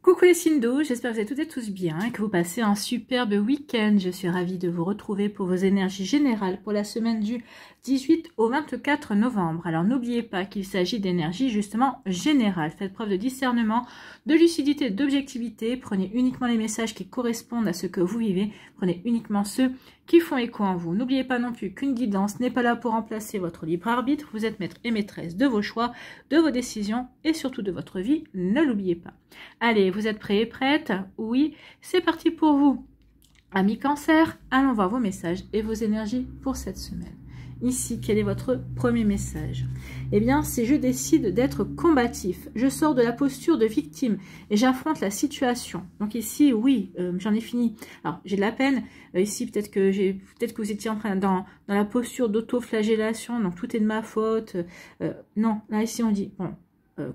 Coucou les signes d'eau, j'espère que vous êtes toutes et tous bien et que vous passez un superbe week-end. Je suis ravie de vous retrouver pour vos énergies générales pour la semaine du 18 au 24 novembre. Alors n'oubliez pas qu'il s'agit d'énergie justement générale. Faites preuve de discernement, de lucidité, d'objectivité. Prenez uniquement les messages qui correspondent à ce que vous vivez. Prenez uniquement ceux qui font écho en vous. N'oubliez pas non plus qu'une guidance n'est pas là pour remplacer votre libre arbitre. Vous êtes maître et maîtresse de vos choix, de vos décisions et surtout de votre vie. Ne l'oubliez pas. Allez, vous êtes prêts et prêtes? Oui, c'est parti pour vous. Amis Cancer, allons voir vos messages et vos énergies pour cette semaine. Ici, quel est votre premier message? Eh bien, c'est je décide d'être combatif. Je sors de la posture de victime et j'affronte la situation. Donc ici, oui, j'en ai fini. Alors, j'ai de la peine. Ici, peut-être que vous étiez en train dans la posture d'auto-flagellation. Donc, tout est de ma faute. Non, là, ici, on dit, bon,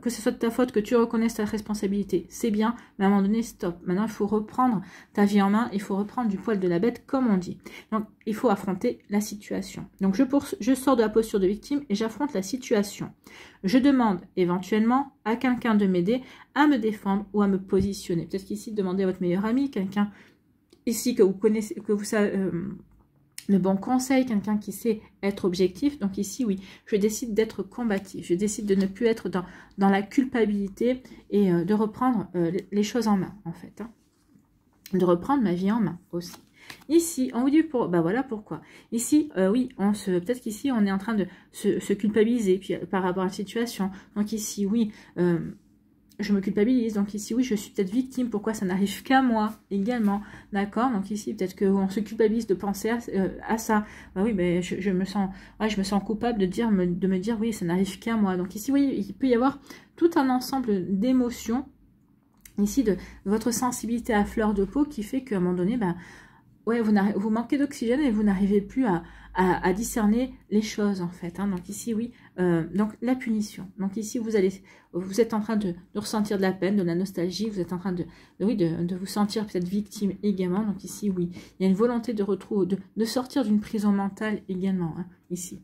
que ce soit de ta faute, que tu reconnaisses ta responsabilité, c'est bien, mais à un moment donné, stop. Maintenant, il faut reprendre ta vie en main, il faut reprendre du poil de la bête, comme on dit. Donc, il faut affronter la situation. Donc, je sors de la posture de victime et j'affronte la situation. Je demande éventuellement à quelqu'un de m'aider à me défendre ou à me positionner. Peut-être qu'ici, demandez à votre meilleur ami, quelqu'un ici que vous connaissez, que vous savez... le bon conseil, quelqu'un qui sait être objectif. Donc ici, oui, je décide d'être combatif. Je décide de ne plus être dans la culpabilité et de reprendre les choses en main, en fait. Hein. De reprendre ma vie en main aussi. Ici, on vous dit, bah voilà pourquoi. Ici, oui, peut-être qu'ici, on est en train de se culpabiliser puis, par rapport à la situation. Donc ici, oui... je me culpabilise, donc ici, oui, je suis peut-être victime, pourquoi ça n'arrive qu'à moi également, d'accord? Donc ici, peut-être qu'on se culpabilise de penser à ça. Bah oui, mais je me sens coupable de me dire, oui, ça n'arrive qu'à moi. Donc ici, oui, il peut y avoir tout un ensemble d'émotions, ici, de votre sensibilité à fleur de peau qui fait qu'à un moment donné, ben, ouais, vous manquez d'oxygène et vous n'arrivez plus à discerner les choses en fait. Hein. Donc ici, oui, donc la punition. Donc ici, vous êtes en train de ressentir de la peine, de la nostalgie. Vous êtes en train de vous sentir peut-être victime également. Donc ici, oui, il y a une volonté de sortir d'une prison mentale également, hein, ici.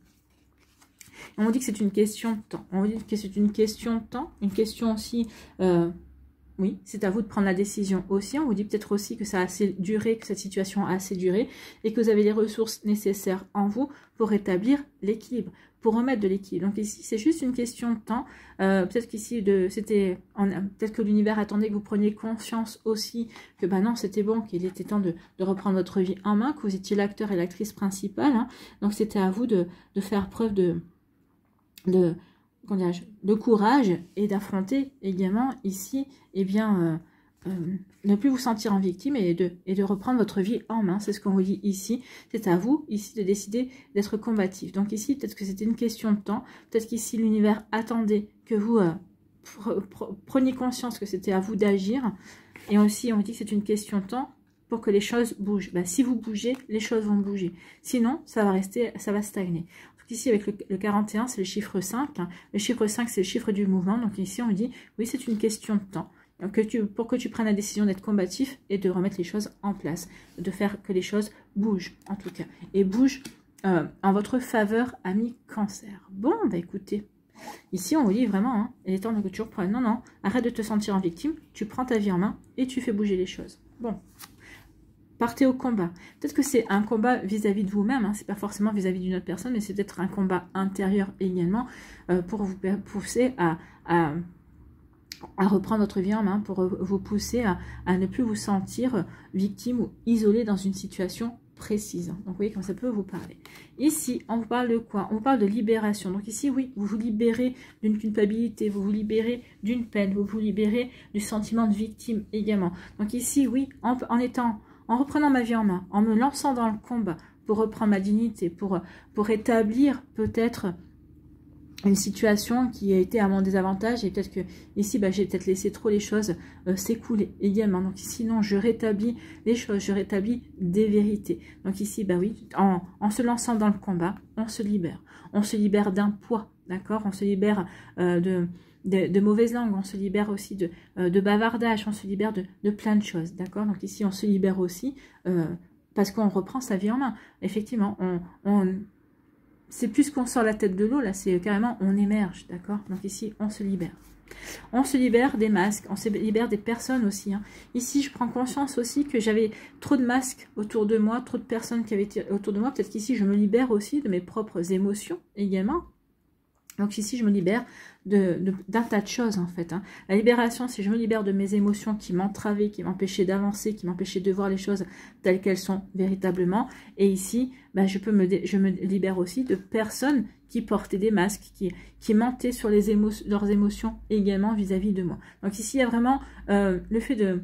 On vous dit que c'est une question de temps. On vous dit que c'est une question de temps, une question aussi... oui, c'est à vous de prendre la décision aussi. On vous dit peut-être aussi que ça a assez duré, que cette situation a assez duré et que vous avez les ressources nécessaires en vous pour rétablir l'équilibre, pour remettre de l'équilibre. Donc ici, c'est juste une question de temps. Peut-être qu'ici, peut-être que l'univers attendait que vous preniez conscience aussi que bah non, c'était bon, qu'il était temps de reprendre votre vie en main, que vous étiez l'acteur et l'actrice principale. Hein. Donc c'était à vous de faire preuve de courage et d'affronter également ici, eh bien, ne plus vous sentir en victime et de reprendre votre vie en main. C'est ce qu'on vous dit ici. C'est à vous, ici, de décider d'être combatif. Donc ici, peut-être que c'était une question de temps. Peut-être qu'ici, l'univers attendait que vous preniez conscience que c'était à vous d'agir. Et aussi, on vous dit que c'est une question de temps pour que les choses bougent. Bah, si vous bougez, les choses vont bouger. Sinon, ça va stagner. Ici, avec le 41, c'est le chiffre 5. Hein. Le chiffre 5, c'est le chiffre du mouvement. Donc ici, on dit, oui, c'est une question de temps. Donc, pour que tu prennes la décision d'être combatif et de remettre les choses en place. De faire que les choses bougent, en tout cas. Et bougent en votre faveur, amis Cancer. Bon, bah écoutez, ici, on vous dit vraiment, hein, il est temps que tu reprennes. Non, non, arrête de te sentir en victime. Tu prends ta vie en main et tu fais bouger les choses. Bon. Partez au combat. Peut-être que c'est un combat vis-à-vis de vous-même, hein. C'est pas forcément vis-à-vis d'une autre personne, mais c'est peut-être un combat intérieur également pour vous pousser à reprendre votre vie en main, pour vous pousser à ne plus vous sentir victime ou isolé dans une situation précise. Donc vous voyez comme ça peut vous parler. Ici, on vous parle de quoi? On vous parle de libération. Donc ici, oui, vous vous libérez d'une culpabilité, vous vous libérez d'une peine, vous vous libérez du sentiment de victime également. Donc ici, oui, en reprenant ma vie en main, en me lançant dans le combat pour reprendre ma dignité, pour rétablir peut-être une situation qui a été à mon désavantage et peut-être que ici, bah, j'ai peut-être laissé trop les choses s'écouler également. Donc ici, non, je rétablis les choses, je rétablis des vérités. Donc ici, bah oui, en se lançant dans le combat, on se libère. On se libère d'un poids, d'accord? On se libère de mauvaises langues, on se libère aussi de bavardage, on se libère de plein de choses, d'accord? Donc ici, on se libère aussi parce qu'on reprend sa vie en main. Effectivement, c'est plus qu'on sort la tête de l'eau, là, c'est carrément, on émerge, d'accord? Donc ici, on se libère. On se libère des masques, on se libère des personnes aussi. Hein. Ici, je prends conscience aussi que j'avais trop de masques autour de moi, trop de personnes qui avaient été autour de moi. Peut-être qu'ici, je me libère aussi de mes propres émotions également. Donc ici, je me libère d'un tas de choses en fait. Hein. La libération, c'est je me libère de mes émotions qui m'entravaient, qui m'empêchaient d'avancer, qui m'empêchaient de voir les choses telles qu'elles sont véritablement. Et ici, bah, je me libère aussi de personnes qui portaient des masques, qui mentaient sur leurs émotions également vis-à-vis de moi. Donc ici, il y a vraiment le fait de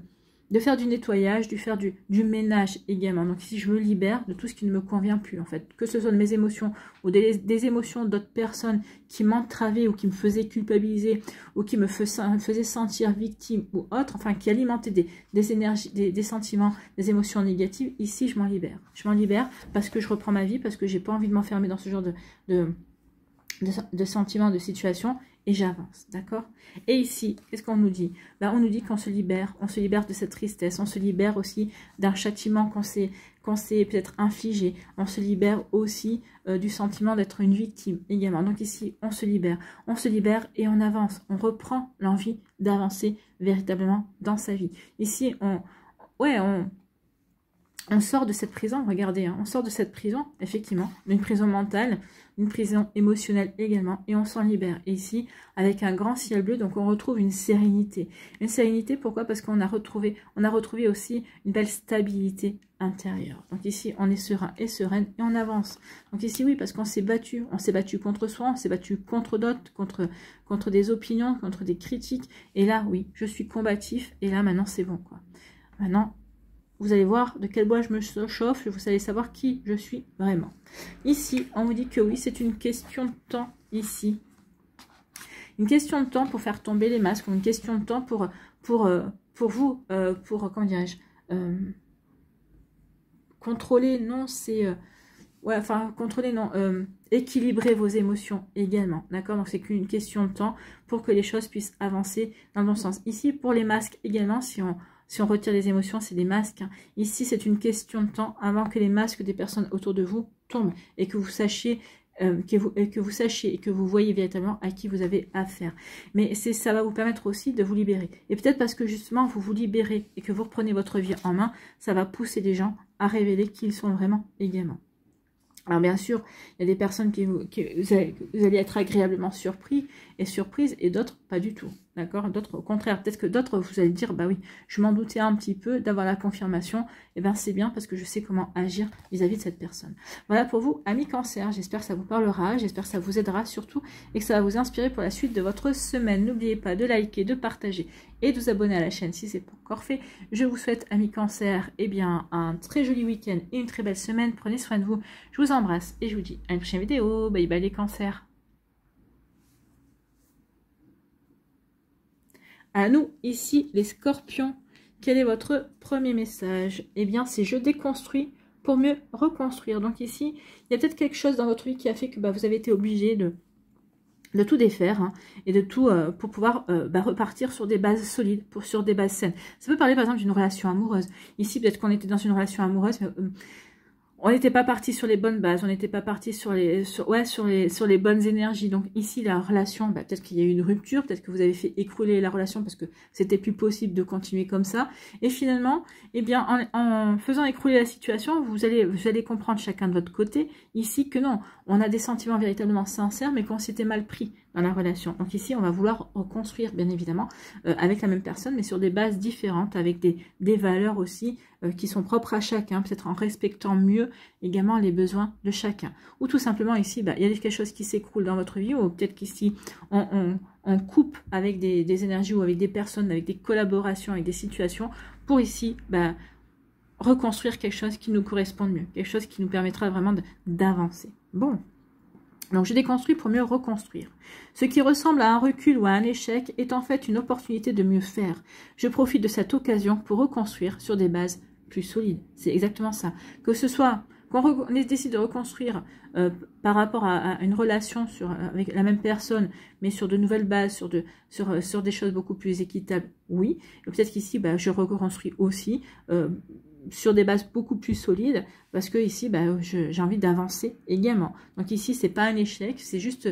faire du nettoyage, de faire du ménage également. Donc ici, je me libère de tout ce qui ne me convient plus, en fait. Que ce soit de mes émotions ou des émotions d'autres personnes qui m'entravaient ou qui me faisaient culpabiliser ou qui me faisaient sentir victime ou autre, enfin, qui alimentaient des énergies, des sentiments, des émotions négatives. Ici, je m'en libère. Je m'en libère parce que je reprends ma vie, parce que j'ai pas envie de m'enfermer dans ce genre de sentiments, de situations, et j'avance, d'accord? Et ici, qu'est-ce qu'on nous dit? Ben, on nous dit qu'on se libère de cette tristesse, on se libère aussi d'un châtiment qu'on s'est peut-être infligé, on se libère aussi du sentiment d'être une victime également. Donc ici, on se libère et on avance, on reprend l'envie d'avancer véritablement dans sa vie. Ici, on sort de cette prison, regardez, hein, on sort de cette prison, effectivement, d'une prison mentale, une prison émotionnelle également, et on s'en libère. Et ici, avec un grand ciel bleu, donc on retrouve une sérénité. Une sérénité, pourquoi? Parce qu'on a retrouvé aussi une belle stabilité intérieure. Donc ici, on est serein et sereine, et on avance. Donc ici, oui, parce qu'on s'est battu contre soi, on s'est battu contre d'autres, contre des opinions, contre des critiques, et là, oui, je suis combatif, et là, maintenant, c'est bon, quoi. Maintenant, vous allez voir de quel bois je me chauffe, vous allez savoir qui je suis vraiment. Ici, on vous dit que oui, c'est une question de temps ici. Une question de temps pour faire tomber les masques, une question de temps pour vous, comment dirais-je, contrôler, non, c'est... ouais, enfin, contrôler, non, équilibrer vos émotions également, d'accord? Donc, c'est qu'une question de temps pour que les choses puissent avancer dans le bon sens. Ici, pour les masques également, si on retire les émotions, c'est des masques. Hein. Ici, c'est une question de temps avant que les masques des personnes autour de vous tombent et que vous sachiez et que vous voyez véritablement à qui vous avez affaire. Mais ça va vous permettre aussi de vous libérer. Et peut-être parce que justement, vous vous libérez et que vous reprenez votre vie en main, ça va pousser les gens à révéler qui ils sont vraiment également. Alors bien sûr, il y a des personnes vous allez être agréablement surpris et surprises, et d'autres pas du tout, d'accord? D'autres au contraire, peut-être que d'autres vous allez dire, bah oui, je m'en doutais un petit peu d'avoir la confirmation, et bien c'est bien parce que je sais comment agir vis-à-vis de cette personne. Voilà pour vous, amis Cancer, j'espère que ça vous parlera, j'espère que ça vous aidera surtout, et que ça va vous inspirer pour la suite de votre semaine. N'oubliez pas de liker, de partager et de vous abonner à la chaîne si ce n'est pas encore fait. Je vous souhaite, amis Cancer, eh bien, un très joli week-end et une très belle semaine. Prenez soin de vous. Je vous embrasse et je vous dis à une prochaine vidéo. Bye bye les Cancers. À nous, ici, les Scorpions. Quel est votre premier message? Eh bien, c'est je déconstruis pour mieux reconstruire. Donc ici, il y a peut-être quelque chose dans votre vie qui a fait que vous avez été obligé de tout défaire, hein, et de tout pour pouvoir repartir sur des bases solides, sur des bases saines. Ça peut parler par exemple d'une relation amoureuse. Ici, peut-être qu'on était dans une relation amoureuse, mais on n'était pas parti sur les bonnes bases, on n'était pas parti sur les bonnes énergies. Donc ici, la relation, peut-être qu'il y a eu une rupture, peut-être que vous avez fait écrouler la relation parce que c'était plus possible de continuer comme ça. Et finalement, eh bien, en faisant écrouler la situation, vous allez comprendre chacun de votre côté ici que non, on a des sentiments véritablement sincères, mais qu'on s'était mal pris dans la relation. Donc ici, on va vouloir reconstruire, bien évidemment, avec la même personne, mais sur des bases différentes, avec des valeurs aussi qui sont propres à chacun, peut-être en respectant mieux également les besoins de chacun. Ou tout simplement ici, il y a quelque chose qui s'écroule dans votre vie, ou peut-être qu'ici, on coupe avec des énergies ou avec des personnes, avec des collaborations, avec des situations, pour ici, reconstruire quelque chose qui nous corresponde mieux, quelque chose qui nous permettra vraiment d'avancer. Bon. Donc, je déconstruis pour mieux reconstruire. Ce qui ressemble à un recul ou à un échec est en fait une opportunité de mieux faire. Je profite de cette occasion pour reconstruire sur des bases plus solides. C'est exactement ça. Que ce soit qu'on décide de reconstruire par rapport à une relation avec la même personne, mais sur de nouvelles bases, sur des choses beaucoup plus équitables, oui. Peut-être qu'ici, je reconstruis aussi sur des bases beaucoup plus solides, parce que ici, bah, j'ai envie d'avancer également. Donc ici, c'est pas un échec, c'est juste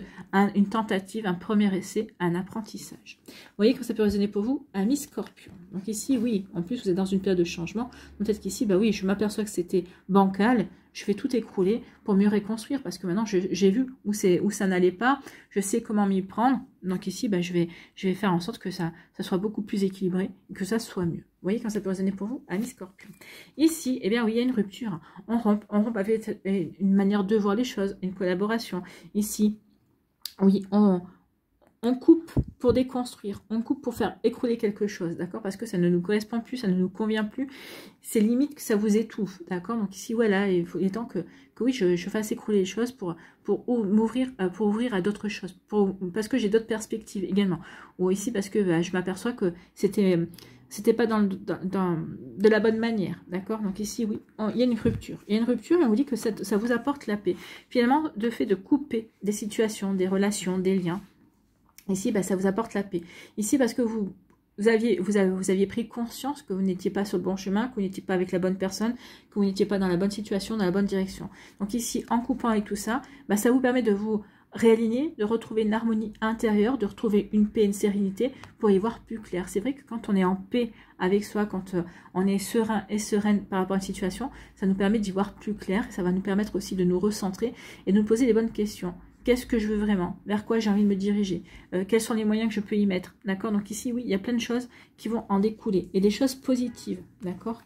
une tentative, un premier essai, un apprentissage. Vous voyez quand ça peut résonner pour vous, ami Scorpion. Donc ici, oui, en plus, vous êtes dans une période de changement. Peut-être qu'ici, bah oui, je m'aperçois que c'était bancal, je vais tout écrouler pour mieux reconstruire, parce que maintenant, j'ai vu où ça n'allait pas, je sais comment m'y prendre. Donc ici, bah, je vais faire en sorte que ça soit beaucoup plus équilibré, que ça soit mieux. Vous voyez quand ça peut résonner pour vous, ami Scorpion. Ici, eh bien oui, il y a une rupture. On rompt avec une manière de voir les choses, une collaboration. Ici, oui, on coupe pour déconstruire, on coupe pour faire écrouler quelque chose, d'accord? Parce que ça ne nous correspond plus, ça ne nous convient plus. C'est limite que ça vous étouffe, d'accord? Donc ici, voilà, il est temps que oui, je fasse écrouler les choses pour m'ouvrir, pour ouvrir à d'autres choses, parce que j'ai d'autres perspectives également. Ou ici, parce que bah, je m'aperçois que c'était pas de la bonne manière, d'accord? Donc ici, oui, il y a une rupture. Il y a une rupture et on vous dit que ça vous apporte la paix. Finalement, le fait de couper des situations, des relations, des liens, ici, bah, ça vous apporte la paix. Ici, parce que vous aviez pris conscience que vous n'étiez pas sur le bon chemin, que vous n'étiez pas avec la bonne personne, que vous n'étiez pas dans la bonne situation, dans la bonne direction. Donc ici, en coupant avec tout ça, bah, ça vous permet de vous réaligner, de retrouver une harmonie intérieure, de retrouver une paix, une sérénité pour y voir plus clair. C'est vrai que quand on est en paix avec soi, quand on est serein et sereine par rapport à une situation, ça nous permet d'y voir plus clair. Ça va nous permettre aussi de nous recentrer et de nous poser les bonnes questions. Qu'est-ce que je veux vraiment? Vers quoi j'ai envie de me diriger? Quels sont les moyens que je peux y mettre? D'accord? Donc ici, oui, il y a plein de choses qui vont en découler. Et des choses positives. D'accord?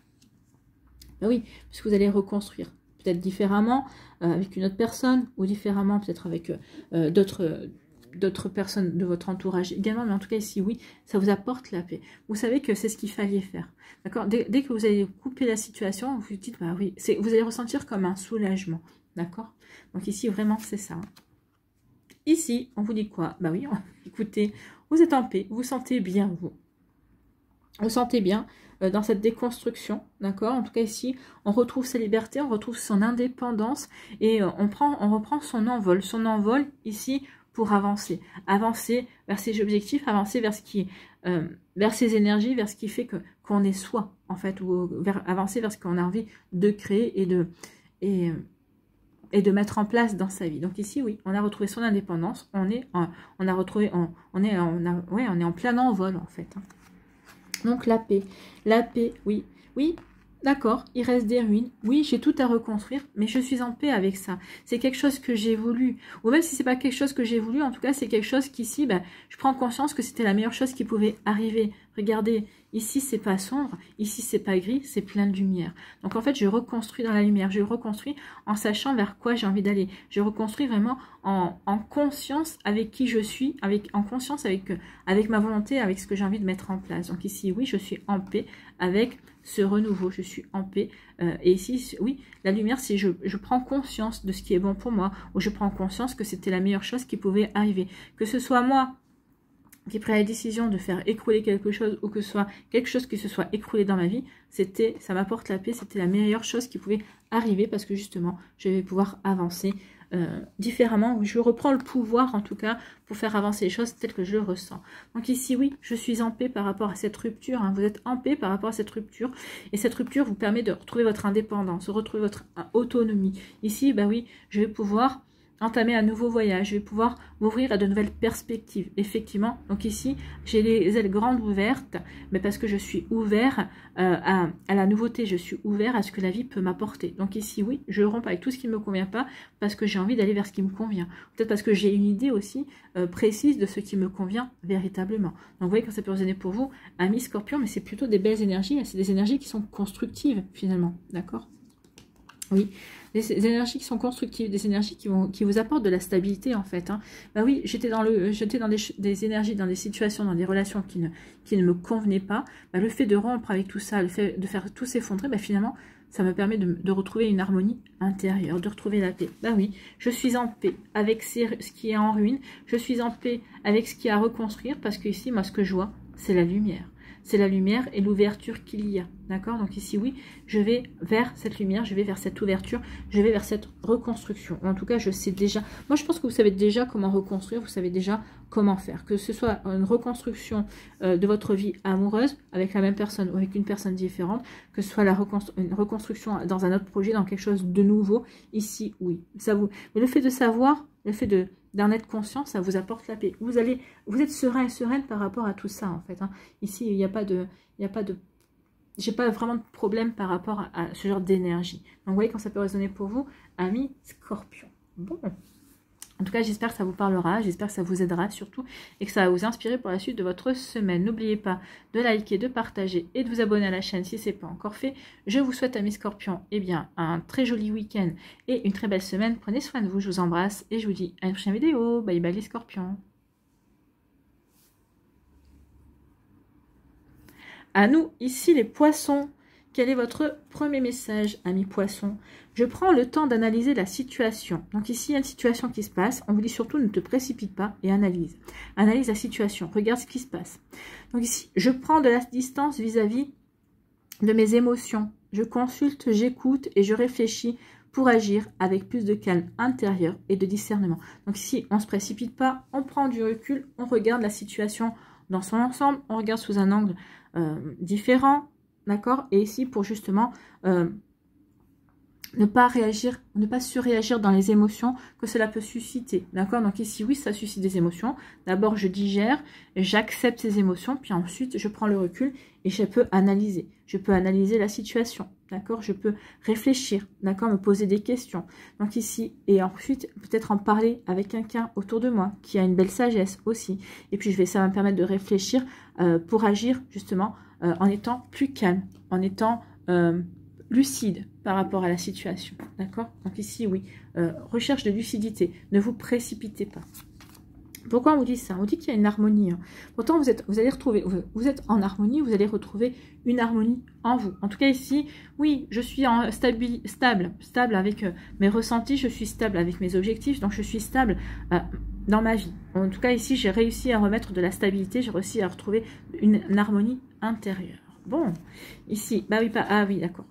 Ben oui, parce que vous allez reconstruire. Peut-être différemment avec une autre personne, ou différemment peut-être avec d'autres personnes de votre entourage également. Mais en tout cas ici, oui, ça vous apporte la paix. Vous savez que c'est ce qu'il fallait faire. D'accord? Dès que vous allez couper la situation, vous vous dites, bah oui, vous allez ressentir comme un soulagement. D'accord? Donc ici, vraiment, c'est ça. Ici, on vous dit quoi? Bah oui, écoutez, vous êtes en paix, vous sentez bien, vous. Vous sentez bien dans cette déconstruction, d'accord? En tout cas, ici, on retrouve sa liberté, on retrouve son indépendance et on reprend son envol. Son envol, ici, pour avancer. Avancer vers ses objectifs, avancer vers vers ses énergies, vers ce qui fait qu'on est soi, en fait, ou avancer vers ce qu'on a envie de créer et de mettre en place dans sa vie. Donc ici, oui, on a retrouvé son indépendance, on est en plein envol, en fait. Donc la paix, oui, oui, d'accord, il reste des ruines, oui, j'ai tout à reconstruire, mais je suis en paix avec ça. C'est quelque chose que j'ai voulu, ou même si c'est pas quelque chose que j'ai voulu, en tout cas, c'est quelque chose qu'ici, ben, je prends conscience que c'était la meilleure chose qui pouvait arriver. Regardez, ici, c'est pas sombre, ici, c'est pas gris, c'est plein de lumière. Donc, en fait, je reconstruis dans la lumière, je reconstruis en sachant vers quoi j'ai envie d'aller. Je reconstruis vraiment en conscience avec qui je suis, en conscience avec ma volonté, avec ce que j'ai envie de mettre en place. Donc, ici, oui, je suis en paix avec ce renouveau, je suis en paix. Et ici, oui, la lumière, c'est je prends conscience de ce qui est bon pour moi, ou je prends conscience que c'était la meilleure chose qui pouvait arriver. Que ce soit moi qui pris la décision de faire écrouler quelque chose, ou que ce soit quelque chose qui se soit écroulé dans ma vie, ça m'apporte la paix, c'était la meilleure chose qui pouvait arriver, parce que justement, je vais pouvoir avancer différemment. Je reprends le pouvoir, en tout cas, pour faire avancer les choses telles que je le ressens. Donc ici, oui, je suis en paix par rapport à cette rupture. Hein. Vous êtes en paix par rapport à cette rupture. Et cette rupture vous permet de retrouver votre indépendance, de retrouver votre autonomie. Ici, bah oui, je vais pouvoir entamer un nouveau voyage, je vais pouvoir m'ouvrir à de nouvelles perspectives, effectivement. Donc ici, j'ai les ailes grandes ouvertes, mais parce que je suis ouvert à la nouveauté, je suis ouvert à ce que la vie peut m'apporter. Donc ici, oui, je romps avec tout ce qui ne me convient pas, parce que j'ai envie d'aller vers ce qui me convient. Peut-être parce que j'ai une idée aussi précise de ce qui me convient véritablement. Donc vous voyez, quand ça peut résonner pour vous, ami Scorpion, mais c'est plutôt des belles énergies, c'est des énergies qui sont constructives, finalement, d'accord? Oui, des énergies qui sont constructives, des énergies qui vous apportent de la stabilité, en fait. Hein. Bah oui, j'étais dans des énergies, dans des situations, dans des relations qui ne me convenaient pas. Bah, le fait de rompre avec tout ça, le fait de faire tout s'effondrer, bah, finalement, ça me permet de retrouver une harmonie intérieure, de retrouver la paix. Bah oui, je suis en paix avec ce qui est en ruine, je suis en paix avec ce qui est à reconstruire, parce que ici, moi, ce que je vois, c'est la lumière. c'est la lumière et l'ouverture qu'il y a. D'accord? Donc ici, oui, je vais vers cette lumière, je vais vers cette ouverture, je vais vers cette reconstruction. En tout cas, je sais déjà, moi je pense que vous savez déjà comment reconstruire, vous savez déjà comment faire. Que ce soit une reconstruction de votre vie amoureuse avec la même personne ou avec une personne différente, que ce soit une reconstruction dans un autre projet, dans quelque chose de nouveau, ici, oui. Ça vous... Mais le fait de savoir, le fait d'en être conscient, ça vous apporte la paix. Vous êtes serein et sereine par rapport à tout ça, en fait. Hein. Ici, il n'y a pas de... J'ai pas vraiment de problème par rapport à ce genre d'énergie. Donc, vous voyez quand ça peut résonner pour vous, amis Scorpion. Bon. En tout cas, j'espère que ça vous parlera, j'espère que ça vous aidera surtout et que ça va vous inspirer pour la suite de votre semaine. N'oubliez pas de liker, de partager et de vous abonner à la chaîne si ce n'est pas encore fait. Je vous souhaite, amis Scorpions, eh bien, un très joli week-end et une très belle semaine. Prenez soin de vous, je vous embrasse et je vous dis à une prochaine vidéo. Bye bye les Scorpions. À nous, ici les Poissons. Quel est votre premier message, amis Poissons? Je prends le temps d'analyser la situation. Donc ici, il y a une situation qui se passe. On vous dit surtout, ne te précipite pas et analyse. Analyse la situation. Regarde ce qui se passe. Donc ici, je prends de la distance vis-à-vis de mes émotions. Je consulte, j'écoute et je réfléchis pour agir avec plus de calme intérieur et de discernement. Donc ici, on ne se précipite pas, on prend du recul, on regarde la situation dans son ensemble, on regarde sous un angle différent. D'accord? Et ici, pour justement ne pas réagir, ne pas surréagir dans les émotions que cela peut susciter. D'accord? Donc ici, oui, ça suscite des émotions. D'abord, je digère, j'accepte ces émotions, puis ensuite, je prends le recul et je peux analyser. Je peux analyser la situation. D'accord? Je peux réfléchir. D'accord? Me poser des questions. Donc ici, et ensuite, peut-être en parler avec quelqu'un autour de moi qui a une belle sagesse aussi. Et puis, ça va me permettre de réfléchir pour agir justement en étant plus calme, en étant lucide par rapport à la situation. D'accord? Donc ici, oui, recherche de lucidité. Ne vous précipitez pas. Pourquoi on vous dit ça? On vous dit qu'il y a une harmonie. Hein. Pourtant, vous êtes en harmonie, vous allez retrouver une harmonie en vous. En tout cas, ici, oui, je suis stable avec mes ressentis, je suis stable avec mes objectifs, donc je suis stable dans ma vie. En tout cas, ici, j'ai réussi à remettre de la stabilité, j'ai réussi à retrouver une harmonie intérieure. Bon, ici, bah oui, ah oui, d'accord.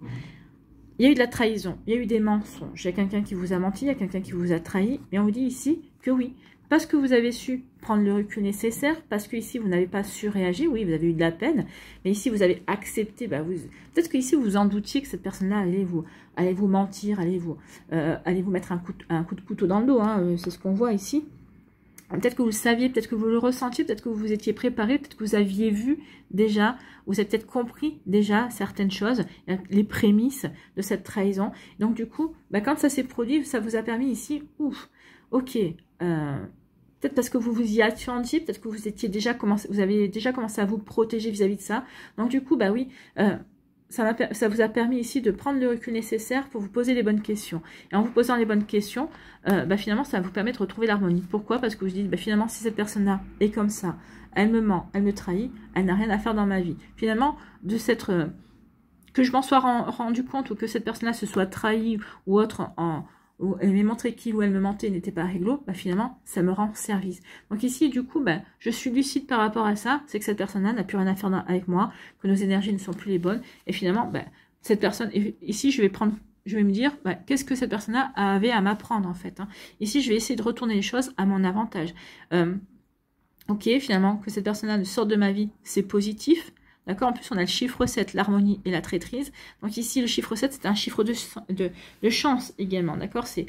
Il y a eu de la trahison, il y a eu des mensonges, il y a quelqu'un qui vous a menti, il y a quelqu'un qui vous a trahi, mais on vous dit ici que oui, parce que vous avez su prendre le recul nécessaire, parce que ici vous n'avez pas su réagir, oui, vous avez eu de la peine, mais ici vous avez accepté, bah peut-être que ici vous vous en doutiez que cette personne-là allait vous mentir, allait vous mettre un coup de couteau dans le dos, hein, c'est ce qu'on voit ici. Peut-être que vous le saviez, peut-être que vous le ressentiez, peut-être que vous vous étiez préparé, peut-être que vous aviez vu déjà, vous avez peut-être compris déjà certaines choses, les prémices de cette trahison. Donc du coup, bah, quand ça s'est produit, ça vous a permis ici, ouf, ok, peut-être parce que vous vous y attendiez, peut-être que vous avez déjà commencé à vous protéger vis-à-vis de ça. Donc du coup, bah oui, ça vous a permis ici de prendre le recul nécessaire pour vous poser les bonnes questions. Et en vous posant les bonnes questions, bah finalement, ça va vous permettre de retrouver l'harmonie. Pourquoi? Parce que vous vous dites, bah finalement, si cette personne-là est comme ça, elle me ment, elle me trahit, elle n'a rien à faire dans ma vie. Finalement, que je m'en sois rendu compte ou que cette personne-là se soit trahie ou autre où elle m'ait montré qu'il ou elle me mentait n'était pas réglo, bah finalement, ça me rend service. Donc ici, du coup, bah, je suis lucide par rapport à ça, c'est que cette personne-là n'a plus rien à faire avec moi, que nos énergies ne sont plus les bonnes, et finalement, bah, cette personne, ici, je vais me dire, bah, qu'est-ce que cette personne-là avait à m'apprendre, en fait. Hein. Ici, je vais essayer de retourner les choses à mon avantage. Ok, finalement, que cette personne-là sorte de ma vie, c'est positif. D'accord? En plus, on a le chiffre 7, l'harmonie et la traîtrise. Donc ici, le chiffre 7, c'est un chiffre de chance également. D'accord? Ça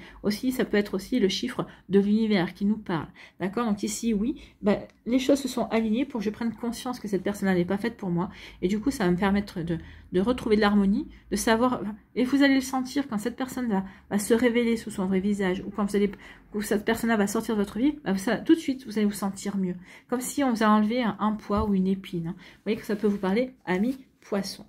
peut être aussi le chiffre de l'univers qui nous parle. D'accord? Donc ici, oui, bah, les choses se sont alignées pour que je prenne conscience que cette personne-là n'est pas faite pour moi. Et du coup, ça va me permettre de retrouver de l'harmonie, de savoir... Et vous allez le sentir quand cette personne-là va se révéler sous son vrai visage, ou quand cette personne-là va sortir de votre vie, bah, tout de suite, vous allez vous sentir mieux. Comme si on vous a enlevé un poids ou une épine. Hein. Vous voyez que ça peut vous parler, amis Poissons.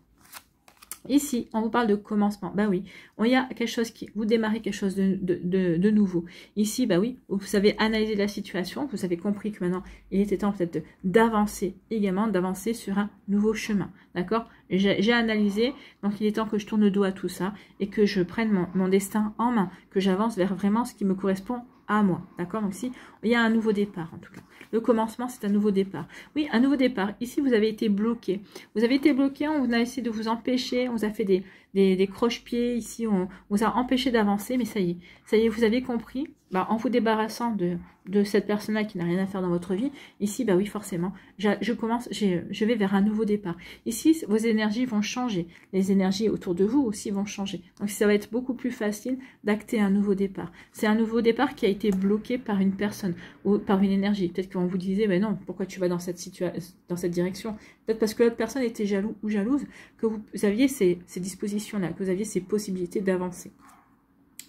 Ici, on vous parle de commencement. Bah oui, il y a quelque chose vous démarrez quelque chose de nouveau. Ici, bah oui, vous avez analysé la situation, vous avez compris que maintenant, il était temps peut-être d'avancer également, d'avancer sur un nouveau chemin. D'accord? J'ai analysé, donc il est temps que je tourne le dos à tout ça et que je prenne mon destin en main, que j'avance vers vraiment ce qui me correspond à moi, d'accord? Donc ici, il y a un nouveau départ en tout cas. Le commencement, c'est un nouveau départ. Oui, un nouveau départ. Ici, vous avez été bloqué. Vous avez été bloqué, on a essayé de vous empêcher, on vous a fait des croche-pieds. Ici, on vous a empêché d'avancer, mais ça y est, vous avez compris. Bah, en vous débarrassant de cette personne-là qui n'a rien à faire dans votre vie, ici, bah oui, forcément, je vais vers un nouveau départ. Ici, vos énergies vont changer. Les énergies autour de vous aussi vont changer. Donc, ça va être beaucoup plus facile d'acter un nouveau départ. C'est un nouveau départ qui a été bloqué par une personne ou par une énergie. Peut-être qu'on vous disait, mais non, pourquoi tu vas dans cette direction? Peut-être parce que l'autre personne était jaloux ou jalouse, que vous aviez ces dispositions-là, que vous aviez ces possibilités d'avancer.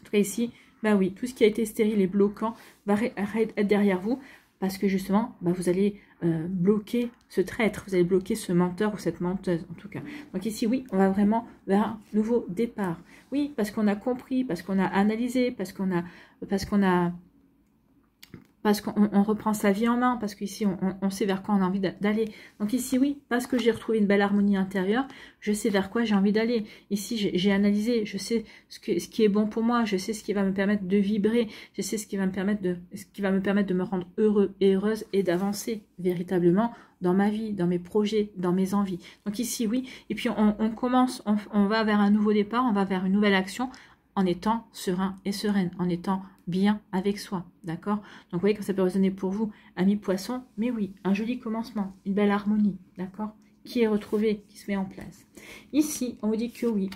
En tout cas, ici, bah oui, tout ce qui a été stérile et bloquant va être derrière vous parce que justement, bah vous allez bloquer ce traître, vous allez bloquer ce menteur ou cette menteuse en tout cas. Donc ici, oui, on va vraiment vers un nouveau départ. Oui, parce qu'on a compris, parce qu'on a analysé, parce qu'on reprend sa vie en main, parce qu'ici, on sait vers quoi on a envie d'aller. Donc ici, oui, parce que j'ai retrouvé une belle harmonie intérieure, je sais vers quoi j'ai envie d'aller. Ici, j'ai analysé, je sais ce qui est bon pour moi, je sais ce qui va me permettre de vibrer, je sais ce qui va me permettre de me rendre heureux et heureuse et d'avancer véritablement dans ma vie, dans mes projets, dans mes envies. Donc ici, oui, et puis on va vers un nouveau départ, on va vers une nouvelle action, en étant serein et sereine, en étant bien avec soi, d'accord? Donc vous voyez que ça peut résonner pour vous, amis poissons, mais oui, un joli commencement, une belle harmonie, d'accord? Qui est retrouvé, qui se met en place. Ici, on vous dit que oui,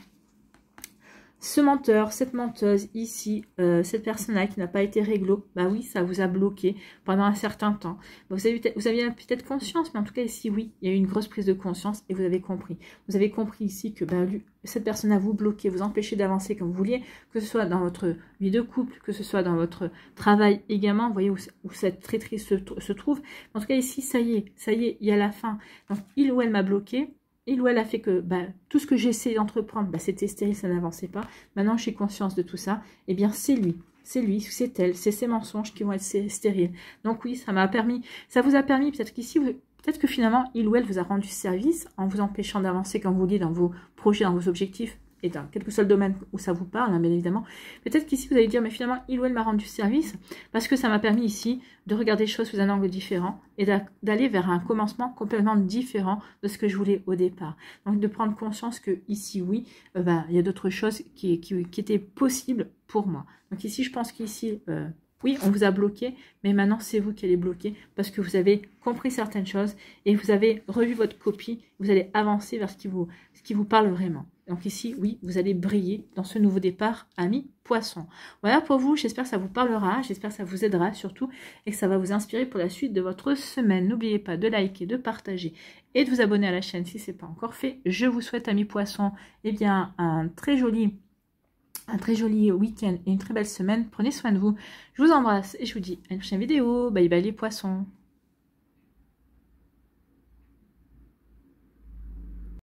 ce menteur, cette menteuse ici, cette personne-là qui n'a pas été réglo, bah oui, ça vous a bloqué pendant un certain temps. Vous aviez peut-être conscience, mais en tout cas ici, oui, il y a eu une grosse prise de conscience et vous avez compris. Vous avez compris ici que bah, cette personne-là vous bloquait, vous empêchez d'avancer comme vous vouliez, que ce soit dans votre vie de couple, que ce soit dans votre travail également, vous voyez où cette traîtrise se trouve. En tout cas ici, ça y est, il y a la fin. Donc il ou elle m'a bloqué. Il ou elle a fait que bah, tout ce que j'ai essayé d'entreprendre, bah, c'était stérile, ça n'avançait pas. Maintenant, j'ai conscience de tout ça. Eh bien, c'est lui, c'est elle, c'est ces mensonges qui vont être stériles. Donc oui, ça vous a permis, peut-être qu'ici, peut-être que finalement, il ou elle vous a rendu service en vous empêchant d'avancer comme vous vouliez dans vos projets, dans vos objectifs, et dans quel que soit le domaine où ça vous parle, hein, bien évidemment. Peut-être qu'ici, vous allez dire, mais finalement, il ou elle m'a rendu service parce que ça m'a permis ici de regarder les choses sous un angle différent et d'aller vers un commencement complètement différent de ce que je voulais au départ. Donc, de prendre conscience que ici, oui, il y a d'autres choses qui étaient possibles pour moi. Donc ici, je pense qu'ici... oui, on vous a bloqué, mais maintenant, c'est vous qui allez bloquer parce que vous avez compris certaines choses et vous avez revu votre copie. Vous allez avancer vers ce qui vous parle vraiment. Donc ici, oui, vous allez briller dans ce nouveau départ, amis poissons. Voilà pour vous, j'espère que ça vous parlera, j'espère que ça vous aidera surtout et que ça va vous inspirer pour la suite de votre semaine. N'oubliez pas de liker, de partager et de vous abonner à la chaîne si ce n'est pas encore fait. Je vous souhaite, amis poissons, eh bien, un très joli week-end et une très belle semaine. Prenez soin de vous. Je vous embrasse et je vous dis à une prochaine vidéo. Bye bye les poissons.